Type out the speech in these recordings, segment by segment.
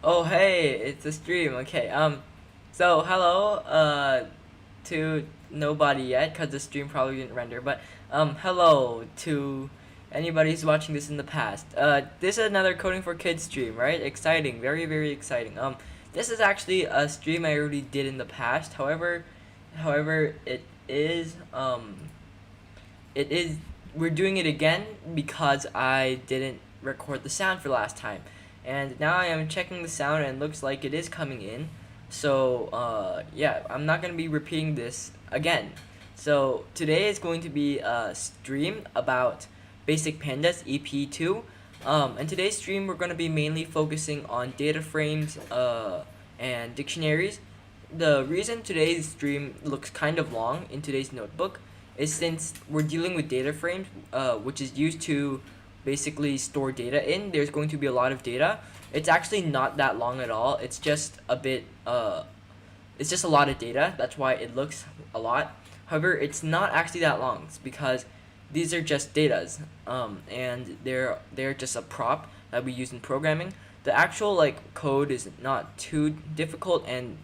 Oh hey, it's a stream. Okay. So hello to nobody yet cuz the stream probably didn't render, but hello to anybody who's watching this in the past. This is another Coding for Kids stream, right? Exciting. Very exciting. This is actually a stream I already did in the past. However, it is we're doing it again because I didn't record the sound for last time, and now I am checking the sound and it looks like it is coming in. So yeah, I'm not gonna be repeating this again. So today is going to be a stream about Basic Pandas EP2. And today's stream we're gonna be mainly focusing on data frames and dictionaries. The reason today's stream looks kind of long in today's notebook is since we're dealing with data frames, which is used to basically store data in. There's going to be a lot of data. It's actually not that long at all. It's just a bit. It's just a lot of data. That's why it looks a lot. However, it's not actually that long. It's because these are just datas, and they're just a prop that we use in programming. The actual code is not too difficult, and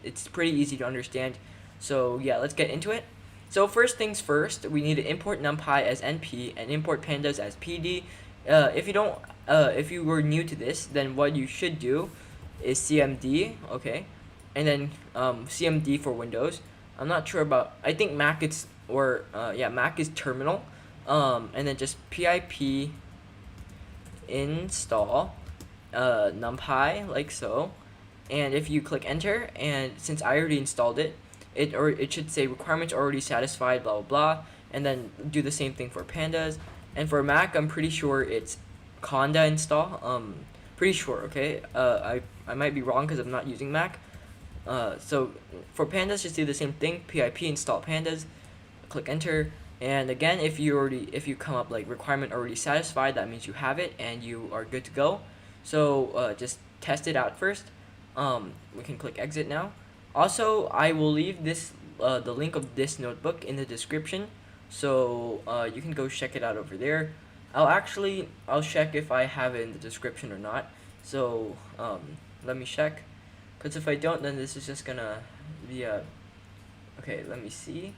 it's pretty easy to understand. So yeah, let's get into it. So first things first, we need to import NumPy as NP and import Pandas as PD. If you were new to this, then what you should do is CMD, okay, and then CMD for Windows. I'm not sure about. I think Mac Mac is terminal, and then just pip install NumPy like so, and if you click enter, and since I already installed it, it should say requirements already satisfied, blah blah blah, and then do the same thing for Pandas. And for Mac, I'm pretty sure it's conda install. Pretty sure. Okay. I might be wrong because I'm not using Mac. So for Pandas, just do the same thing. Pip install Pandas. Click enter. And again, if you come up like requirement already satisfied, that means you have it and you are good to go. So just test it out first. We can click exit now. Also, I will leave the link of this notebook in the description, so you can go check it out over there. I'll check if I have it in the description or not. So let me check, because if I don't, then this is just gonna be a. Okay, let me see.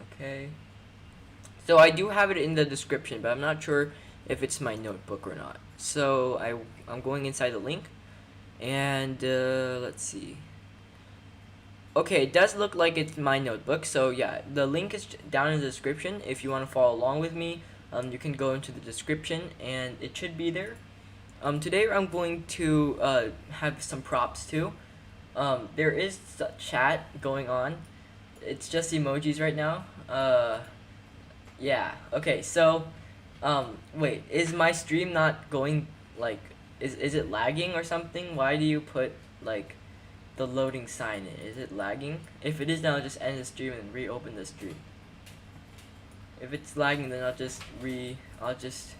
Okay. So I do have it in the description, but I'm not sure if it's my notebook or not. So I'm going inside the link, and let's see. Okay, it does look like it's my notebook. So yeah, the link is down in the description. If you want to follow along with me, you can go into the description and it should be there. Today I'm going to have some props too. There is chat going on. It's just emojis right now. Yeah. Okay. So, wait, is my stream not going is it lagging or something? Why do you put the loading sign in? Is it lagging? If it is, then I'll just end the stream and reopen the stream. If it's lagging, then I'll just redo.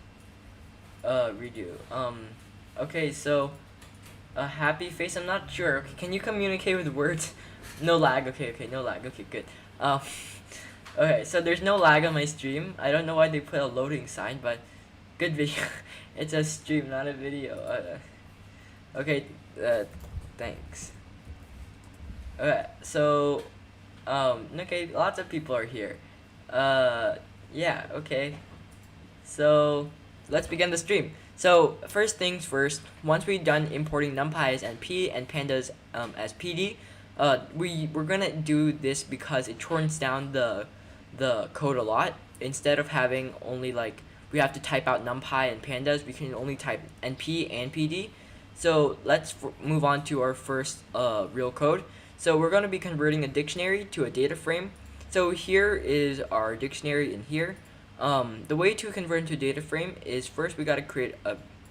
Okay, so a happy face. I'm not sure. Okay, can you communicate with words? No lag. Okay, no lag. Okay, good. Okay, so there's no lag on my stream. I don't know why they put a loading sign, but good video. It's a stream, not a video. Okay, thanks. Okay, so okay, lots of people are here. Yeah, okay. So let's begin the stream. So first things first, once we're done importing NumPy as NP and Pandas as PD, we're gonna do this because it shortens down the code a lot. Instead of having only we have to type out NumPy and Pandas, we can only type NP and PD. So let's move on to our first real code. So we're going to be converting a dictionary to a data frame. So here is our dictionary in here. The way to convert into a data frame is first we got to create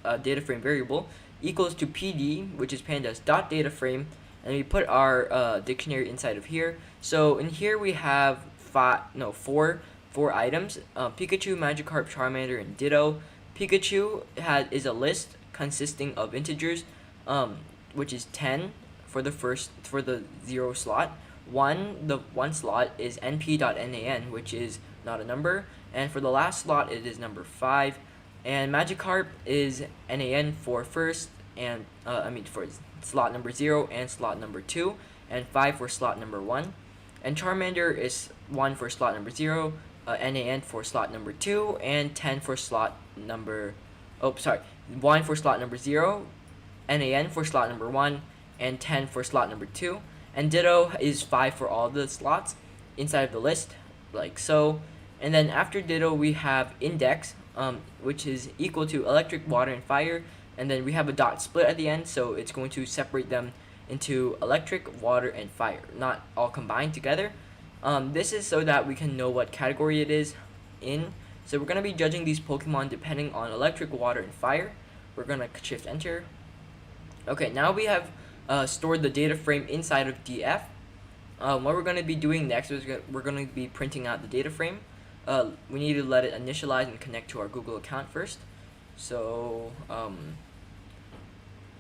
a data frame variable equals to PD, which is pandas dot data frame, and we put our dictionary inside of here. So in here we have four items: Pikachu, Magikarp, Charmander, and Ditto. Pikachu is a list consisting of integers, which is 10 for the 0 slot. The one slot is np.nan, which is not a number, and for the last slot it is number 5. And Magikarp is nan for first, and for slot number 0 and slot number 2, and 5 for slot number 1. And Charmander is 1 for slot number 0, NAN for slot number 2, and 10 for slot number, 1 for slot number 0, NAN for slot number 1, and 10 for slot number 2. And Ditto is 5 for all the slots inside of the list, like so. And then after Ditto we have Index, which is equal to electric, water, and fire. And then we have a dot split at the end, so it's going to separate them into electric, water, and fire, not all combined together. This is so that we can know what category it is in. So we're going to be judging these Pokemon depending on electric, water, and fire. We're going to shift enter. Okay, now we have stored the data frame inside of DF. What we're going to be doing next is we're going to be printing out the data frame. We need to let it initialize and connect to our Google account first. So,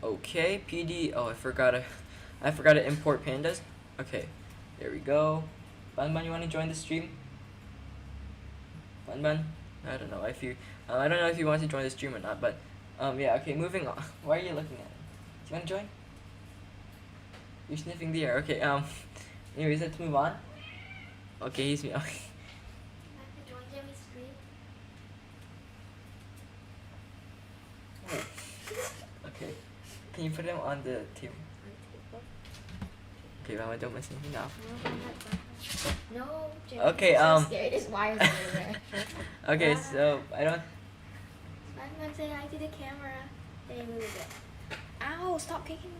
okay, PD. Oh, I forgot to import Pandas. Okay, there we go. Bun, you want to join the stream? Bun, I don't know if you. I don't know if you want to join the stream or not, but yeah. Okay, moving on. Why are you looking at it? Do you want to join? You're sniffing the air. Okay. Anyways, let's move on. Okay, he's me. Okay. Okay. Can you put him on the table? Okay, Mama, don't miss anything now. No, Jerry, okay, so scared. There's wires everywhere. Okay, so I don't. I'm gonna say hi to the camera. They move it. Ow! Stop kicking me.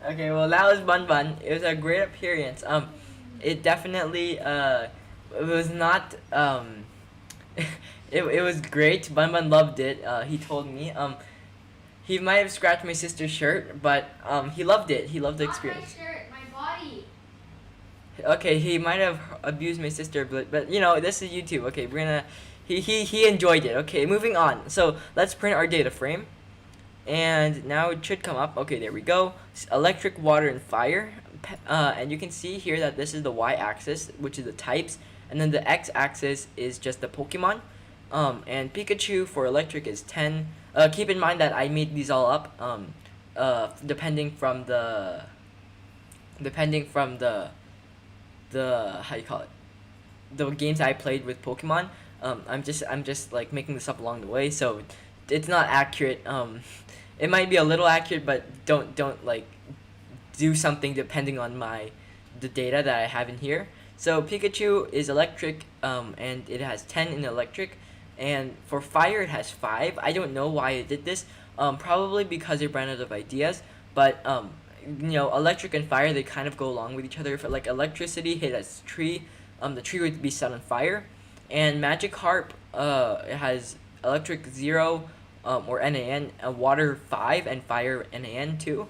Okay, well that was Bun. It was a great appearance. It definitely it was not it was great. Bun loved it. He told me. He might have scratched my sister's shirt, but he loved it. He loved the experience. Not my shirt, my body. Okay, he might have abused my sister, but you know, this is YouTube. Okay, we're gonna. He enjoyed it. Okay, moving on. So let's print our data frame, and now it should come up. Okay, there we go. Electric, water, and fire. And you can see here that this is the y-axis, which is the types, and then the x-axis is just the Pokemon. And Pikachu for electric is 10. Keep in mind that I made these all up. Depending from the how you call it, the games I played with Pokemon. I'm just like making this up along the way, so it's not accurate. It might be a little accurate, but don't like do something depending on the data that I have in here. So Pikachu is electric, and it has 10 in electric, and for fire it has 5. I don't know why it did this. Probably because it ran out of ideas, but you know, electric and fire, they kind of go along with each other. If like electricity hit a tree, the tree would be set on fire. And Magikarp it has electric 0 or NAN, water 5, and fire NAN 2.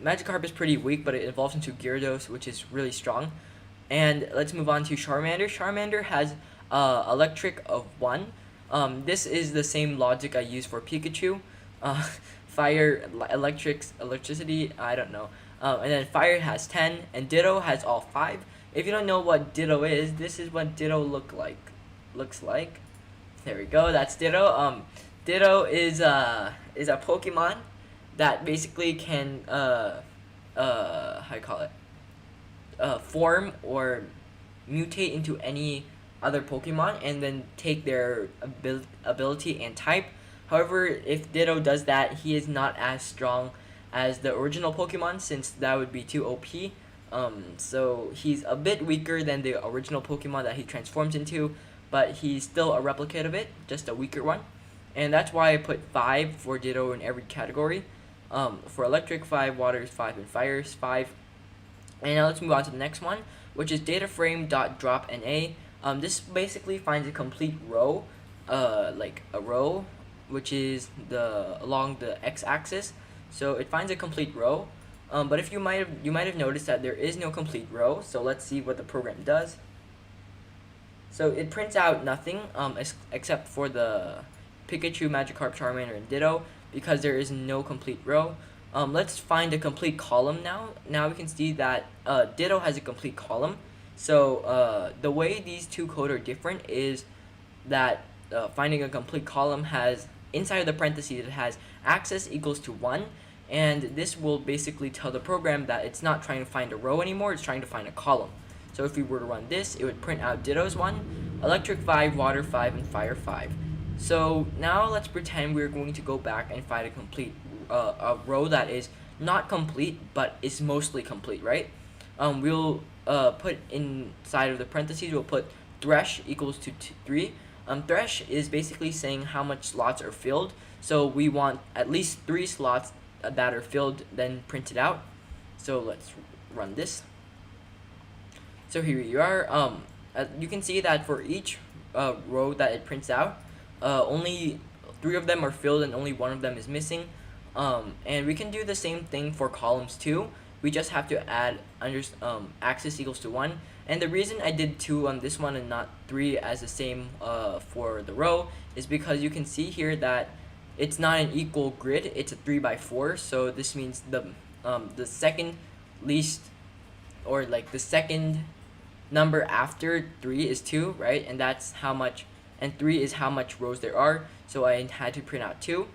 Magikarp is pretty weak, but it evolves into Gyarados, which is really strong. And let's move on to Charmander. Charmander has electric of 1. This is the same logic I use for Pikachu. Fire, electricity, I don't know. And then fire has 10, and Ditto has all 5. If you don't know what Ditto is, this is what Ditto looks like. There we go. That's Ditto. Ditto is a Pokemon that basically can how you call it, form or mutate into any other Pokemon and then take their ability and type. However, if Ditto does that, he is not as strong as the original Pokemon, since that would be too OP. So he's a bit weaker than the original Pokemon that he transforms into, but he's still a replicate of it, just a weaker one. And that's why I put 5 for Ditto in every category. For electric 5, water is 5, and fire is 5. And now let's move on to the next one, which is dataframe.dropNA. This basically finds a complete row, like a row, which is along the x-axis. So it finds a complete row. But if you might have noticed that there is no complete row. So let's see what the program does. So it prints out nothing except for the Pikachu, Magikarp, Charmander, and Ditto, because there is no complete row. Let's find a complete column now. Now we can see that Ditto has a complete column. So the way these two code are different is that finding a complete column has inside of the parentheses it has access equals to 1, and this will basically tell the program that it's not trying to find a row anymore, it's trying to find a column. So if we were to run this, it would print out Ditto's 1, electric 5, water 5, and fire 5. So now let's pretend we're going to go back and find a complete a row that is not complete but is mostly complete, right? We'll put inside of the parentheses, we'll put thresh equals to 3. Thresh is basically saying how much slots are filled, so we want at least 3 slots that are filled, then printed out. So let's run this. So here you are. You can see that for each row that it prints out, only 3 of them are filled and only 1 of them is missing. And we can do the same thing for columns too. We just have to add axis equals to 1. And the reason I did 2 on this one and not 3 as the same for the row is because you can see here that it's not an equal grid, it's a 3x4. So this means the second least, or like the second number after 3 is 2, right? And that's how much, and 3 is how much rows there are. So I had to print out 2.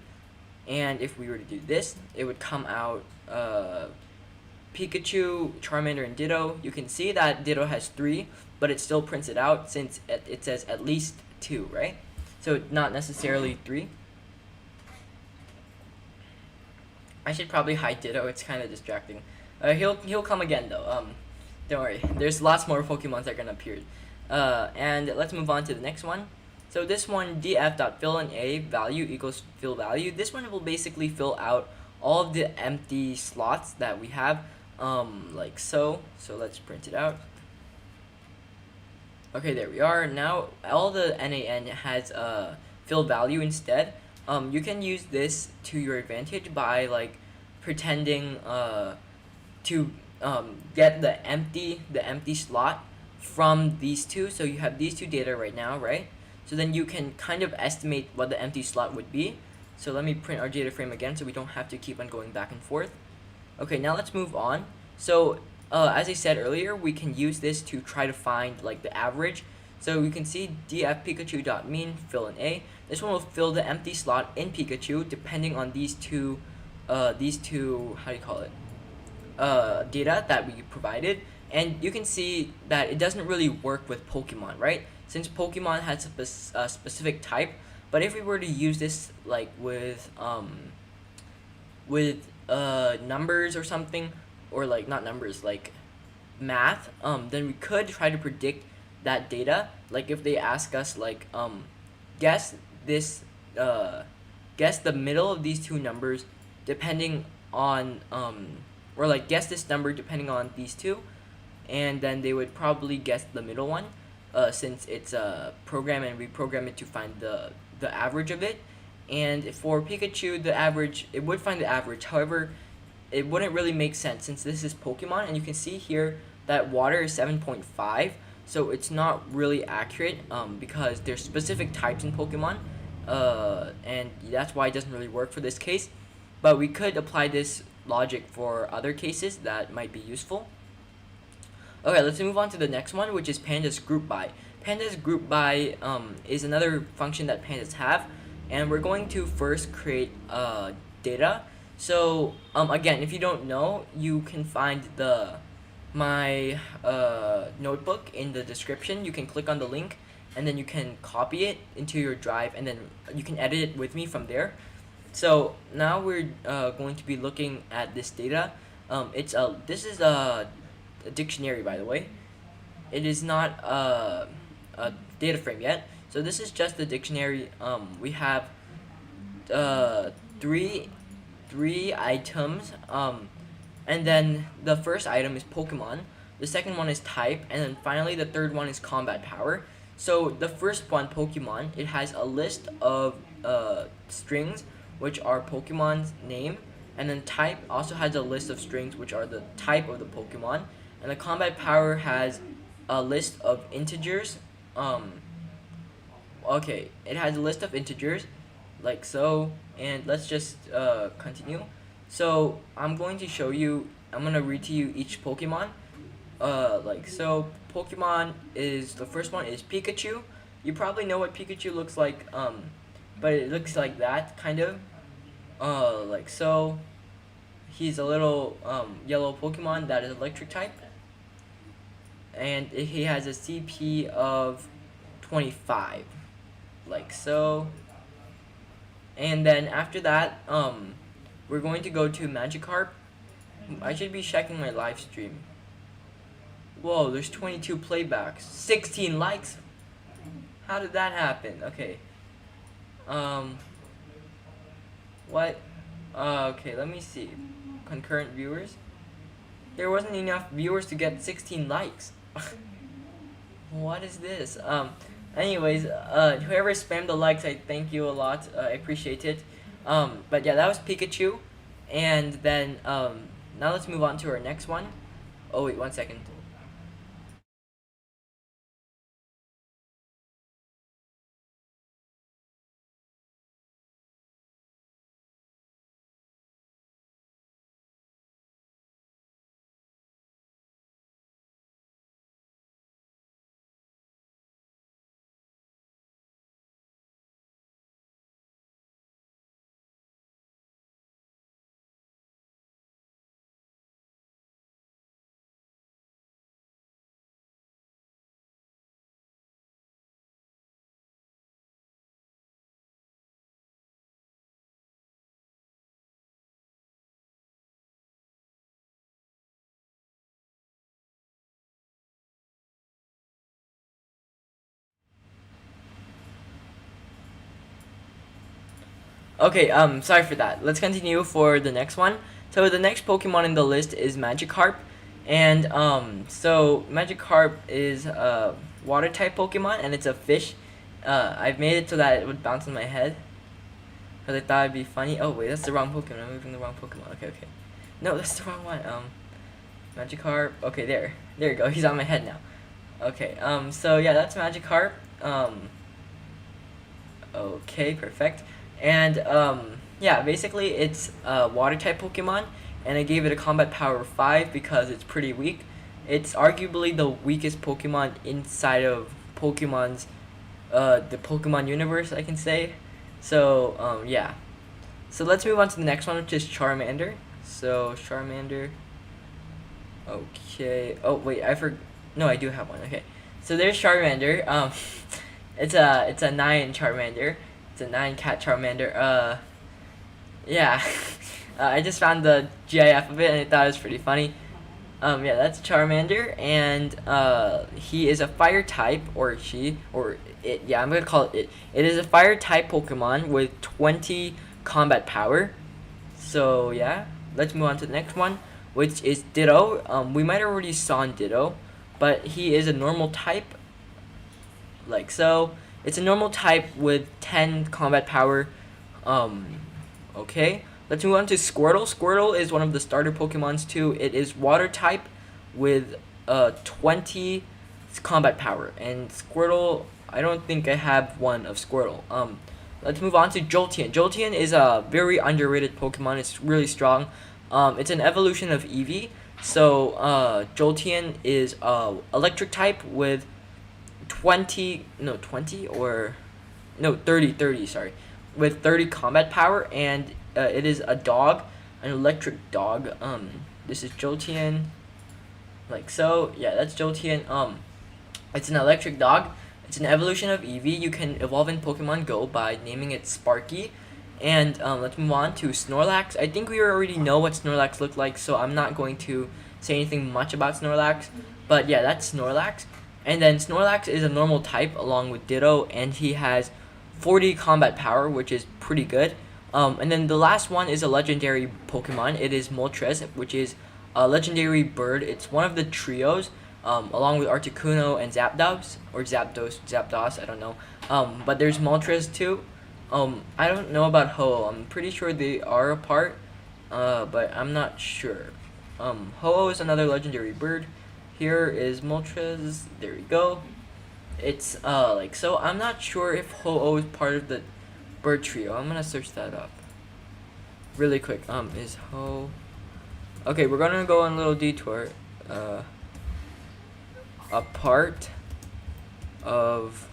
And if we were to do this, it would come out Pikachu, Charmander, and Ditto. You can see that Ditto has 3, but it still prints it out since it says at least 2, right? So not necessarily 3. I should probably hide Ditto, it's kind of distracting. He'll come again though. Don't worry, there's lots more Pokemons that are gonna appear. And let's move on to the next one. So this one, df.fillinA value equals fill value. This one will basically fill out all of the empty slots that we have, like so. So let's print it out. Okay, there we are. Now all the NaN has fill value instead. You can use this to your advantage by like pretending to get the empty slot from these two. So you have these two data right now, right? So then you can kind of estimate what the empty slot would be. So let me print our data frame again so we don't have to keep on going back and forth. Okay, now let's move on. So as I said earlier, we can use this to try to find like the average. So you can see df.pikachu.mean fill in A. This one will fill the empty slot in Pikachu depending on these two how do you call it, data that we provided. And you can see that it doesn't really work with Pokemon, right? Since Pokemon has a specific type. But if we were to use this like with numbers or something, or like not numbers, like math, then we could try to predict that data. Like if they ask us like guess this guess the middle of these two numbers depending on or like guess this number depending on these two, and then they would probably guess the middle one, since it's a program and we program it to find the average of it. And for Pikachu, the average, it would find the average. However, it wouldn't really make sense since this is Pokemon, and you can see here that water is 7.5, so it's not really accurate because there's specific types in Pokemon, and that's why it doesn't really work for this case. But we could apply this logic for other cases that might be useful. Okay, let's move on to the next one, which is Pandas group by. Pandas group by is another function that Pandas have, and we're going to first create data. So again, if you don't know, you can find my notebook in the description. You can click on the link and then you can copy it into your drive, and then you can edit it with me from there. So now we're going to be looking at this data. This is a dictionary, by the way. It is not a data frame yet. So this is just the dictionary. We have three items, and then the first item is Pokemon, the second one is type, and then finally the third one is combat power. So the first one, Pokemon, it has a list of strings which are Pokemon's name, and then type also has a list of strings which are the type of the Pokemon, and the combat power has a list of integers. Okay, it has a list of integers like so, and let's just continue. So I'm going to show you, I'm going to read to you each Pokemon, like so. Pokemon is, the first one is Pikachu. You probably know what Pikachu looks like. but it looks like that kind of. Like so. He's a little yellow Pokemon that is electric type, and he has a CP of 25, like so. And then after that, we're going to go to Magikarp. I should be checking my live stream. Whoa, there's 22 playbacks, 16 likes. How did that happen? Okay. What? Okay, let me see. Concurrent viewers. There wasn't enough viewers to get 16 likes. What is this? Anyways, whoever spammed the likes, I thank you a lot. I appreciate it. But yeah, that was Pikachu. And then, now let's move on to our next one. Oh, wait, 1 second. Okay, sorry for that. Let's continue for the next one. So the next Pokemon in the list is Magikarp. And, so Magikarp is a water type Pokemon, and it's a fish. I've made it so that it would bounce on my head, because I thought it'd be funny. Oh, wait, that's the wrong Pokemon. I'm moving the wrong Pokemon. Okay, okay. No, that's the wrong one. Magikarp. Okay, there. There you go. He's on my head now. Okay, so yeah, that's Magikarp. Okay, perfect. And yeah, basically it's a water type Pokemon, and I gave it a combat power of 5 because it's pretty weak. It's arguably the weakest Pokemon inside of Pokemon's the Pokemon universe, I can say. So yeah. So let's move on to the next one, which is Charmander. So Charmander. Okay. Oh wait, no, I do have one. Okay. So there's Charmander. It's a 9 Charmander. It's a 9 cat Charmander. Yeah. I just found the GIF of it and I thought it was pretty funny. Yeah, that's Charmander, and he is a fire type, or she, or it. Yeah, I'm gonna call it it. It is a fire type Pokemon with 20 combat power. So yeah, let's move on to the next one, which is Ditto. We might have already saw Ditto, but he is a normal type. Like so, it's a normal type with 10 combat power. Okay. Let's move on to Squirtle. Squirtle is one of the starter Pokemons too. It is water type with 20 combat power. And Squirtle, I don't think I have one of Squirtle. Let's move on to Jolteon. Jolteon is a very underrated Pokemon. It's really strong. It's an evolution of Eevee. So Jolteon is electric type with 30, sorry, with 30 combat power, and it is a dog, an electric dog. This is Jolteon, like so. Yeah, that's Jolteon. It's an electric dog. It's an evolution of Eevee. You can evolve in Pokemon Go by naming it Sparky. And let's move on to Snorlax. I think we already know what Snorlax looked like, so I'm not going to say anything much about Snorlax. But yeah, that's Snorlax. And then Snorlax is a normal type along with Ditto, and he has 40 combat power, which is pretty good. And then the last one is a legendary Pokemon. It is Moltres, which is a legendary bird. It's one of the trios, along with Articuno and Zapdos, or Zapdos, I don't know. But there's Moltres too. I don't know about Ho-Oh. I'm pretty sure they are apart, but I'm not sure. Ho-Oh is another legendary bird. Here is Moltres. There we go. It's like so. I'm not sure if Ho-Oh is part of the bird trio. I'm gonna search that up really quick. Is Ho? Okay, we're gonna go on a little detour. A part of.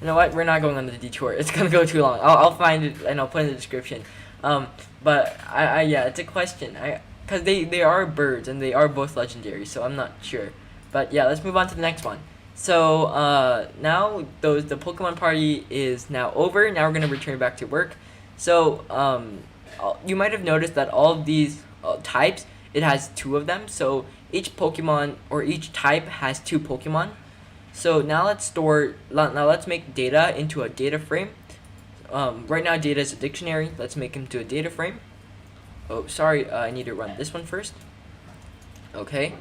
You know what? We're not going on the detour. It's gonna go too long. I'll find it and I'll put it in the description. But yeah, it's a question. Cause they are birds and they are both legendary, so I'm not sure. But yeah, let's move on to the next one. So now the Pokemon party is now over. Now we're gonna return back to work. So you might have noticed that all of these types, it has 2 of them. So each Pokemon or each type has 2 Pokemon. So now let's make data into a data frame. Right now data is a dictionary. Let's make into a data frame. Oh, sorry, I need to run this one first. Okay.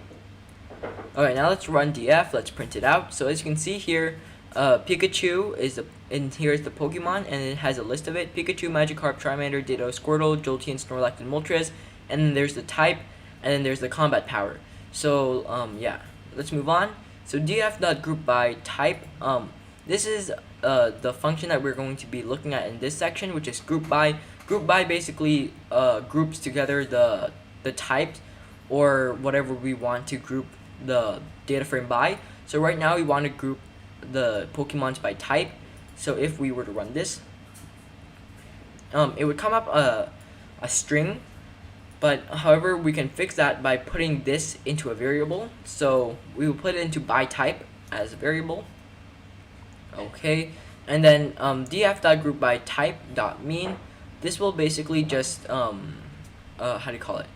Alright, now let's run df. Let's print it out. So as you can see here, Pikachu is and here's the Pokemon, and it has a list of it: Pikachu, Magikarp, Charmander, Ditto, Squirtle, Jolteon, Snorlax, and Moltres. And then there's the type, and then there's the combat power. So yeah, let's move on. So df.group by type. This is the function that we're going to be looking at in this section, which is group by. Group by basically groups together the types or whatever we want to group the data frame by. So right now we want to group the Pokemons by type. So if we were to run this, it would come up a string, but however we can fix that by putting this into a variable. So we will put it into by type as a variable. Okay, and then df.group by type.mean. This will basically just how do you call it?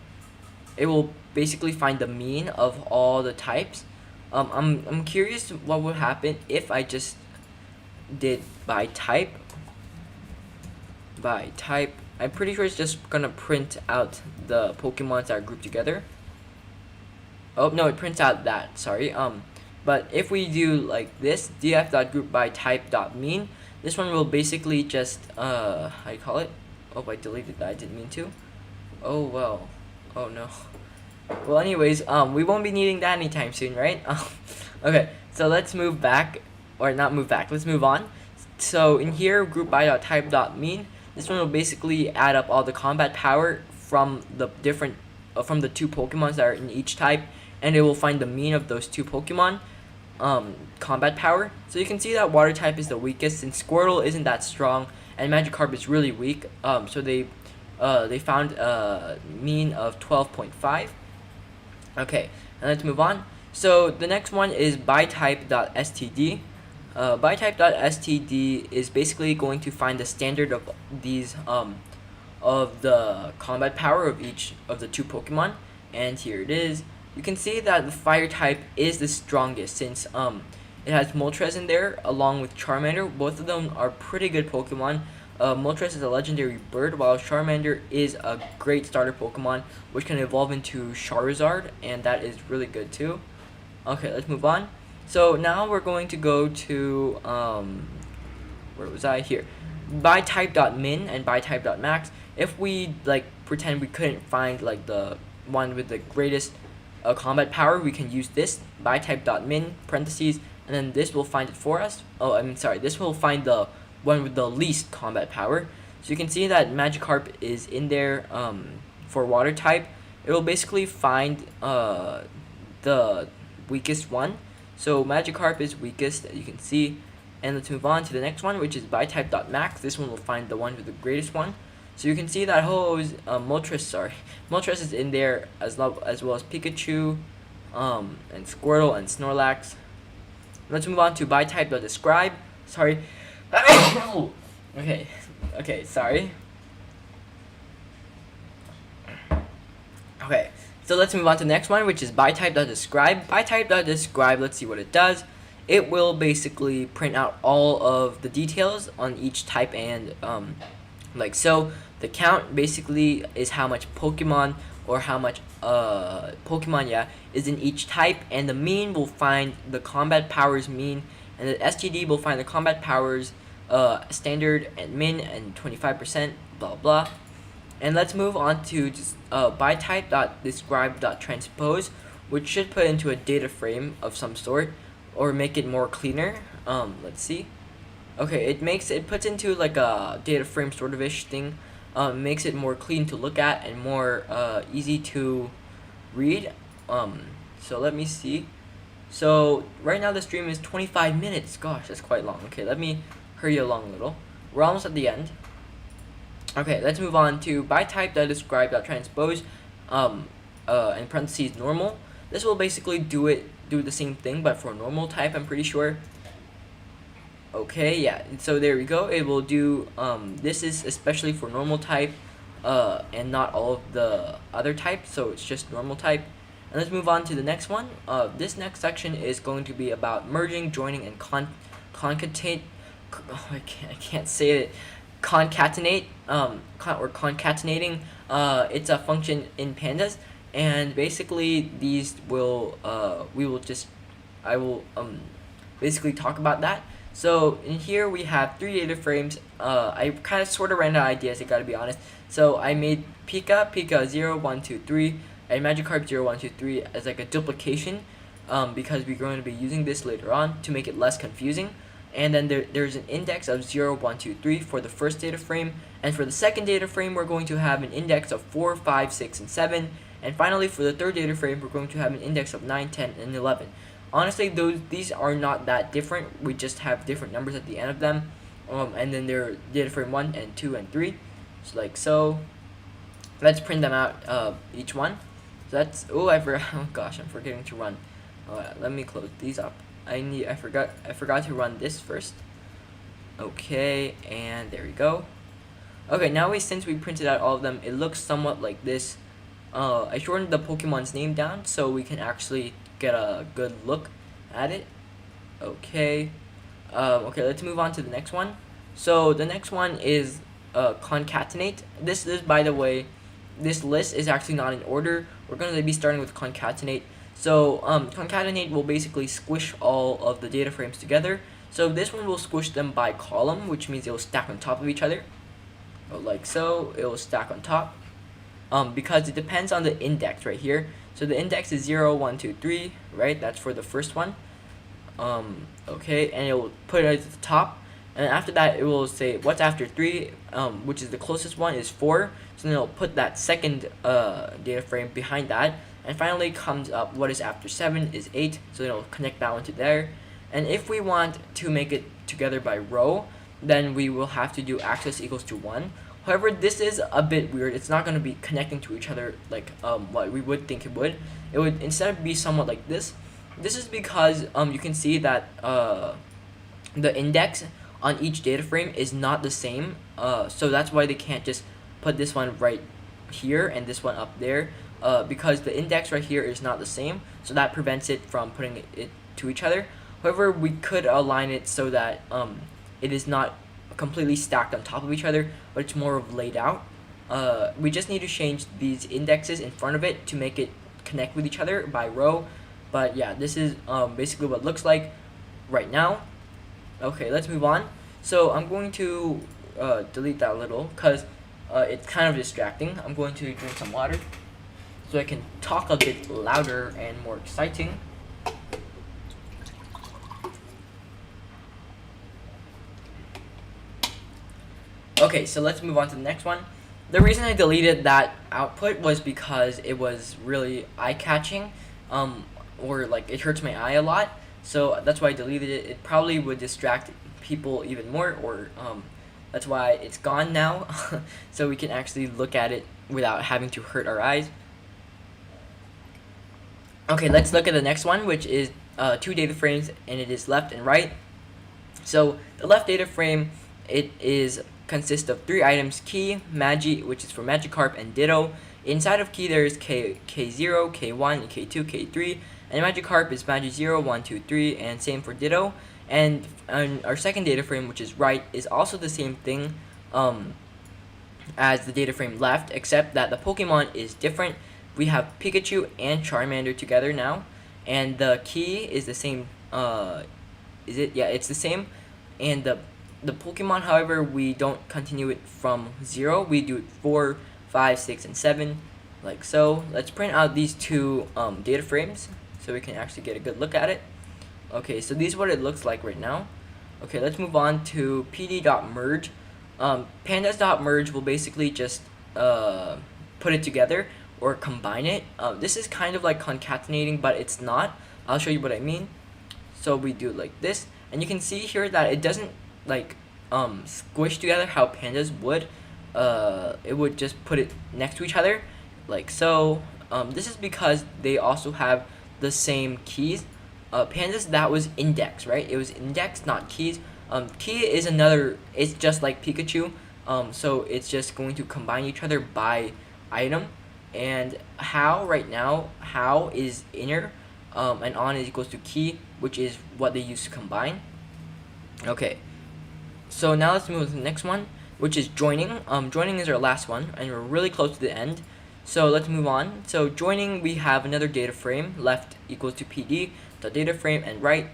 It will basically find the mean of all the types. I'm curious what would happen if I just did by type. By type. I'm pretty sure it's just gonna print out the Pokemons that are grouped together. Oh no, it prints out that. Sorry. But if we do like this, df.group by type.mean, this one will basically just how do you call it? Oh, I deleted that. I didn't mean to. Oh well. Oh no. Well, anyways, we won't be needing that anytime soon, right? Okay, so let's move back, or not move back. Let's move on. So in here, group by.type.mean. This one will basically add up all the combat power from the different, from the 2 Pokemons that are in each type, and it will find the mean of those 2 Pokemon. Combat power. So you can see that water type is the weakest, since Squirtle isn't that strong and Magikarp is really weak. So they found a mean of 12.5. Okay, and let's move on. So the next one is bytype.std. Bytype.std is basically going to find the standard of these of the combat power of each of the 2 Pokemon, and here it is. You can see that the fire type is the strongest, since it has Moltres in there along with Charmander. Both of them are pretty good Pokemon. Moltres is a legendary bird, while Charmander is a great starter Pokemon, which can evolve into Charizard, and that is really good too. Okay, let's move on. So now we're going to go to where was I? Here. By type.min and by type.max. If we like pretend we couldn't find like the one with the greatest combat power, we can use this by type.min parentheses, and then this will find it for us. Oh, I'm sorry. This will find the one with the least combat power. So you can see that Magikarp is in there for water type. It will basically find the weakest one. So Magikarp is weakest, as you can see. And let's move on to the next one, which is by type.max. This one will find the one with the greatest one. So you can see that Moltres is in there as well as Pikachu, and Squirtle and Snorlax. Let's move on to by type.describe. Sorry. Okay, sorry. Okay, so let's move on to the next one, which is by type.describe. By type.describe, let's see what it does. It will basically print out all of the details on each type, and like so. The count basically is how much Pokemon, or how much Pokemon is in each type, and the mean will find the combat powers mean, and the STD will find the combat powers standard and min and 25%, blah blah. And let's move on to just by type.describe.transpose, which should put into a data frame of some sort or make it more cleaner. Let's see. Okay, it puts into like a data frame sort of ish thing. Makes it more clean to look at and more easy to read. So let me see. So right now the stream is 25 minutes. Gosh, that's quite long. Okay, let me hurry along a little. We're almost at the end. Okay, let's move on to by type that describe that transpose in parentheses normal. This will basically do the same thing but for normal type, I'm pretty sure. Okay, yeah, so there we go. It will do this is especially for normal type and not all of the other types, so it's just normal type. And let's move on to the next one. This next section is going to be about merging, joining, and concatenate. I can't say it. Concatenate or concatenating. It's a function in Pandas, and basically these will I will basically talk about that. So in here we have 3 data frames. I kind of sort of ran out of ideas, I gotta be honest. So I made Pika 0, 1, 2, 3, and Magikarp 0, 1, 2, 3 as like a duplication, because we're going to be using this later on to make it less confusing. And then there's an index of 0, 1, 2, 3 for the first data frame, and for the second data frame we're going to have an index of 4, 5, 6, and 7, and finally for the third data frame we're going to have an index of 9, 10, and 11. Honestly, these are not that different. We just have different numbers at the end of them, and then they're data frame 1 and 2 and 3, so like so. Let's print them out, each one. So that's oh gosh, I'm forgetting to run. Let me close these up. I forgot to run this first. Okay, and there we go. Okay, now since we printed out all of them, it looks somewhat like this. I shortened the Pokemon's name down so we can actually get a good look at it. Okay. Okay, let's move on to the next one. So the next one is concatenate. This is, by the way, this list is actually not in order. We're going to be starting with concatenate. So concatenate will basically squish all of the data frames together. So this one will squish them by column, which means it will stack on top of each other. Like so, it will stack on top. Because it depends on the index right here. So the index is 0, 1, 2, 3, right? That's for the first one. Okay, and it will put it at the top. And after that, it will say what's after 3, which is the closest one, is 4. So then it'll put that second data frame behind that. And finally comes up what is after 7 is 8. So it'll connect that one to there. And if we want to make it together by row, then we will have to do access equals to 1. However, this is a bit weird. It's not going to be connecting to each other like what we would think it would. It would instead be somewhat like this. This is because you can see that the index on each data frame is not the same. So that's why they can't just put this one right here and this one up there. Because the index right here is not the same. So that prevents it from putting it to each other. However, we could align it so that it is not completely stacked on top of each other, but it's more of laid out. We just need to change these indexes in front of it to make it connect with each other by row. But yeah, this is basically what it looks like right now. Okay, let's move on. So I'm going to delete that little because it's kind of distracting. I'm going to drink some water so I can talk a bit louder and more exciting. Okay, so let's move on to the next one. The reason I deleted that output was because it was really eye-catching, or like it hurts my eye a lot. So that's why I deleted it. It probably would distract people even more, or that's why it's gone now, so we can actually look at it without having to hurt our eyes. Okay, let's look at the next one, which is 2 data frames, and it is left and right. So the left data frame, it is consists of 3 items: key, Magi, which is for Magikarp, and Ditto. Inside of key there is K0, K1, and K2, K3, and Magikarp is Magi 0, 1, 2, 3, and same for Ditto. And our second data frame, which is right, is also the same thing as the data frame left, except that the Pokemon is different. We have Pikachu and Charmander together now, and the key is the same. Is it? Yeah, it's the same. And the Pokemon, however, we don't continue it from 0. We do it 4, 5, 6, and 7, like so. Let's print out these 2 data frames so we can actually get a good look at it. Okay, so this is what it looks like right now. Okay, let's move on to pd.merge. Pandas.merge will basically just put it together or combine it. This is kind of like concatenating, but it's not. I'll show you what I mean. So we do it like this, and you can see here that it doesn't like squished together how pandas would. It would just put it next to each other, like so. This is because they also have the same keys. Pandas, that was index, right? It was index, not keys. Key is another. It's just like Pikachu. So it's just going to combine each other by item. And how right now, how is inner, and on is equals to key, which is what they use to combine. Okay. So now let's move to the next one, which is joining. Joining is our last one, and we're really close to the end. So let's move on. So joining, we have another data frame. Left equals to PD, the data frame, and right.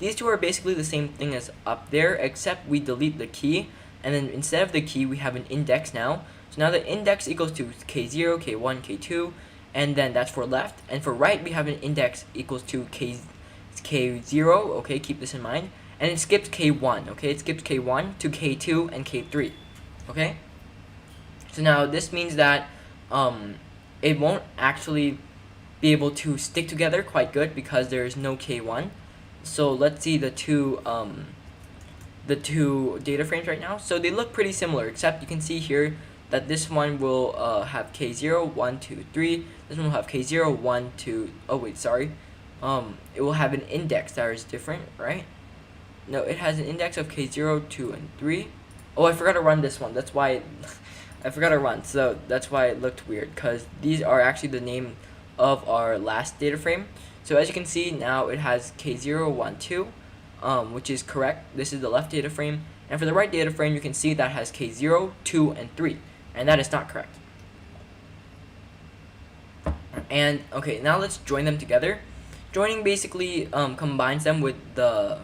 These two are basically the same thing as up there, except we delete the key, and then instead of the key, we have an index now. So now the index equals to K0, K1, K2, and then that's for left. And for right, we have an index equals to K0. Okay, keep this in mind. And it skips K1. Okay, it skips K1 to K2 and K3. Okay. So now this means that it won't actually be able to stick together quite good because there is no K1. So let's see the two data frames right now. So they look pretty similar, except you can see here that this one will have K0, 1, 2, 3. This one will have K0, 1, 2. Oh wait, sorry. It will have an index that is different, right? No, it has an index of K0, 2, and 3. Oh, I forgot to run this one. That's why I forgot to run. So that's why it looked weird, because these are actually the name of our last data frame. So as you can see, now it has K0, 1, 2, which is correct. This is the left data frame. And for the right data frame, you can see that has K0, 2, and 3. And that is not correct. And okay, now let's join them together. Joining basically combines them with the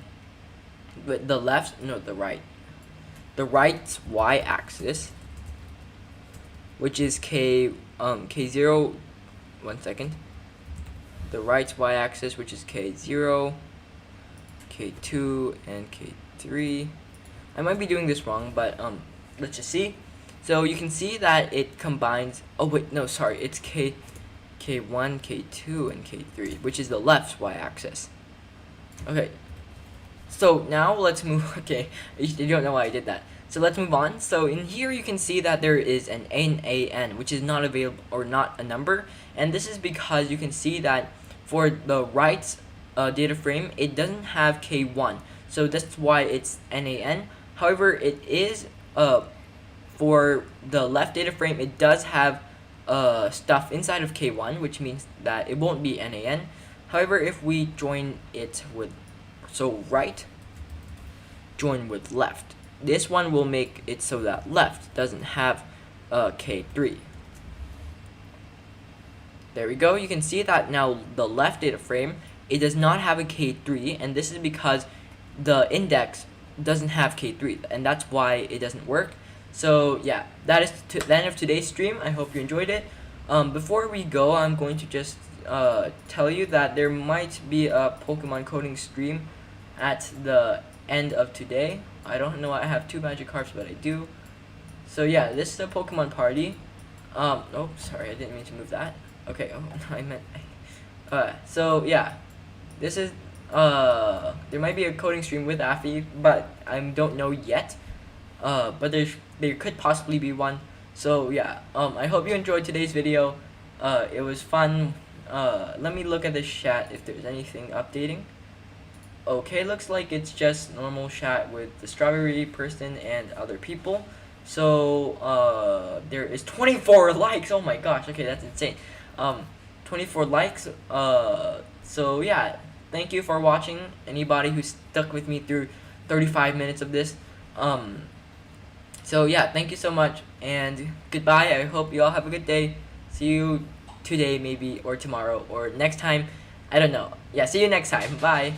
right's y-axis, which is K0. 1 second. The right's y-axis, which is K0, K2, and K3. I might be doing this wrong, but let's just see. So you can see that it combines. Oh wait, no, sorry. It's K1, K2, and K3, which is the left's y-axis. Okay. So now let's move. Okay, you don't know why I did that. So let's move on. So in here you can see that there is an NaN, which is not available or not a number, and this is because you can see that for the right data frame it doesn't have K1, so that's why it's NaN. However, it is for the left data frame, it does have stuff inside of K1, which means that it won't be NaN. However, if we join it with, so right join with left, this one will make it so that left doesn't have K3. There we go. You can see that now the left data frame, it does not have a K3, and this is because the index doesn't have K3, and that's why it doesn't work. So yeah, that is the end of today's stream. I hope you enjoyed it. Before we go, I'm going to just tell you that there might be a Pokemon coding stream at the end of today. I don't know why I have 2 Magikarps, but I do. So yeah, this is a Pokemon party. Oh, sorry, I didn't mean to move that. Okay, oh, I meant. So yeah, this is there might be a coding stream with Affy, but I don't know yet. But there could possibly be one. So yeah, I hope you enjoyed today's video. It was fun. Let me look at the chat if there's anything updating. Okay, looks like it's just normal chat with the strawberry person and other people. So there is 24 likes. Oh my gosh. Okay, that's insane. 24 likes. So yeah, thank you for watching. Anybody who stuck with me through 35 minutes of this. So yeah, thank you so much, and goodbye. I hope you all have a good day. See you today maybe, or tomorrow, or next time. I don't know. Yeah, see you next time. Bye.